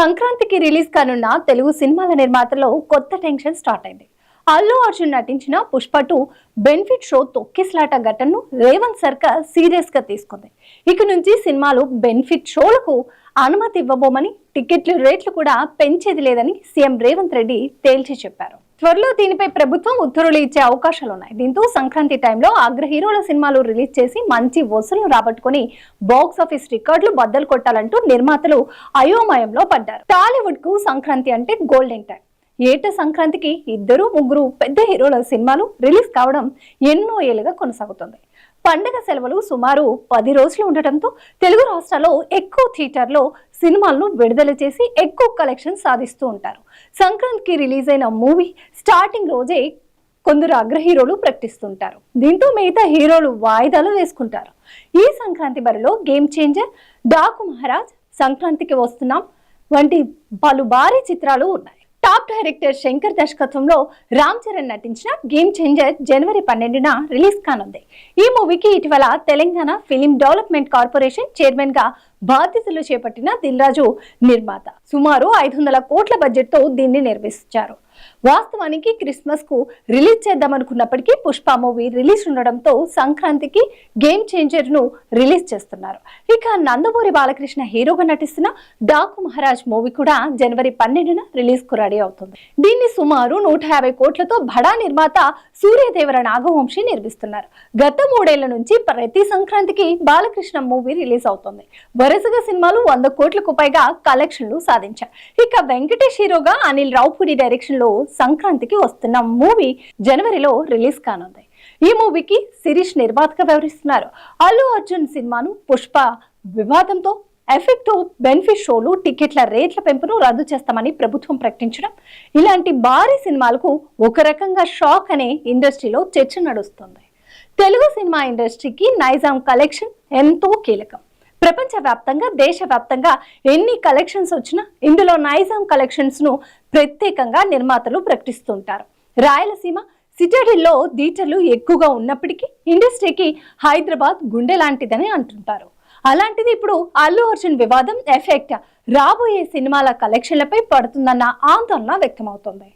సంక్రాంతికి రిలీజ్ కానున్న తెలుగు సినిమాల నిర్మాతలో కొత్త టెన్షన్ స్టార్ట్ అయింది. అల్లు అర్జున్ నటించిన పుష్ప 2 బెనిఫిట్ షో తొక్కిసలాట ఘటనను రేవంత్ సర్కార్ సీరియస్ గా తీసుకుంది. ఇక నుంచి సినిమాలు బెనిఫిట్ షోలకు అనుమతి ఇవ్వబోమని, టికెట్ల రేట్లు కూడా పెంచేది లేదని సీఎం రేవంత్ రెడ్డి తేల్చి చెప్పారు. త్వరలో దీనిపై ప్రభుత్వం ఉత్తర్వులు ఇచ్చే అవకాశాలున్నాయి. దీంతో సంక్రాంతి టైంలో అగ్ర హీరోల సినిమాలు రిలీజ్ చేసి మంచి వసూళ్లు రాబట్టుకుని బాక్స్ ఆఫీస్ రికార్డులు బద్దలు కొట్టాలంటూ నిర్మాతలు అయోమయంలో పడ్డారు. టాలీవుడ్ కు సంక్రాంతి అంటే గోల్డెన్ టైం. ఏట సంక్రాంతికి 2-3 పెద్ద హీరోల సినిమాలు రిలీజ్ కావడం ఎన్నో ఏళ్లుగా కొనసాగుతుంది. పండగ సెలవులు సుమారు 10 రోజులు ఉండటంతో తెలుగు రాష్ట్రాల్లో ఎక్కువ థియేటర్లో సినిమాలను విడుదల చేసి ఎక్కువ కలెక్షన్ సాధిస్తూ ఉంటారు. సంక్రాంతికి రిలీజ్ అయిన మూవీ స్టార్టింగ్ రోజే కొందరు అగ్ర హీరోలు ప్రకటిస్తుంటారు. దీంతో మిగతా హీరోలు వాయిదాలు వేసుకుంటారు. ఈ సంక్రాంతి బరిలో గేమ్ చేంజర్, డాకు మహారాజ్, సంక్రాంతికి వస్తున్నాం వంటి పలు భారీ చిత్రాలు ఉన్నాయి. టాప్ డైరెక్టర్ శంకర్ దర్శకత్వంలో రామ్ చరణ్ నటించిన గేమ్ చేంజర్ జనవరి 12న రిలీజ్ కానుంది. ఈ మూవీకి ఇటీవల Telangana film development corporation chairman గా బాధ్యతలు చేపట్టిన దిల్ రాజు నిర్మాత. సుమారు 500 కోట్ల బడ్జెట్ తో దీన్ని నిర్మించారు. వాస్తవానికి క్రిస్మస్ కు రిలీజ్ చేద్దామనుకున్నప్పటికీ పుష్ప మూవీ రిలీజ్ ఉండడంతో సంక్రాంతికి గేమ్ చేంజర్ ను రిలీజ్ చేస్తున్నారు. ఇక నందమూరి బాలకృష్ణ హీరోగా నటిస్తున్న డాకు మహారాజ్ మూవీ కూడా జనవరి 12న రిలీజ్ కు రెడీ అవుతుంది. దీన్ని సుమారు 150 కోట్లతో బడా నిర్మాత సూర్యదేవర నాగవంశీ నిర్మిస్తున్నారు. గత 3 ఏళ్ల నుంచి ప్రతి సంక్రాంతికి బాలకృష్ణ మూవీ రిలీజ్ అవుతుంది. వరుసగా సినిమాలు 100 కోట్లకు పైగా కలెక్షన్లు సాధించారు. ఇక వెంకటేష్ హీరోగా అనిల్ రావుపూడి డైరెక్షన్ లో సంక్రాంతికి వస్తున్న మూవీ జనవరిలో రిలీజ్ కానుంది. ఈ మూవీకి శిరీష్ నిర్మాతగా వ్యవహరిస్తున్నారు. అల్లు అర్జున్ సినిమాను పుష్ప వివాదంతో ఎఫెక్టివ్ బెనిఫిట్ షోలు టికెట్ల రేట్ల పెంపును రద్దు చేస్తామని ప్రభుత్వం ప్రకటించడం, ఇలాంటి భారీ సినిమాలకు ఒక రకంగా షాక్ అనే ఇండస్ట్రీలో చర్చ నడుస్తుంది. తెలుగు సినిమా ఇండస్ట్రీకి నైజాం కలెక్షన్ ఎంతో కీలకం. ప్రపంచవ్యాప్తంగా దేశవ్యాప్తంగా ఎన్ని కలెక్షన్స్ వచ్చినా ఇందులో నైజాం కలెక్షన్స్ ను ప్రత్యేకంగా నిర్మాతలు ప్రకటిస్తుంటారు. రాయలసీమ సిటాడిల్లో థియేటర్లు ఎక్కువగా ఉన్నప్పటికీ ఇండస్ట్రీకి హైదరాబాద్ గుండె లాంటిదని అంటుంటారు. అలాంటిది ఇప్పుడు అల్లు అర్జున్ వివాదం ఎఫెక్ట్ రాబోయే సినిమాల కలెక్షన్లపై పడుతుందన్న ఆందోళన వ్యక్తమవుతోంది.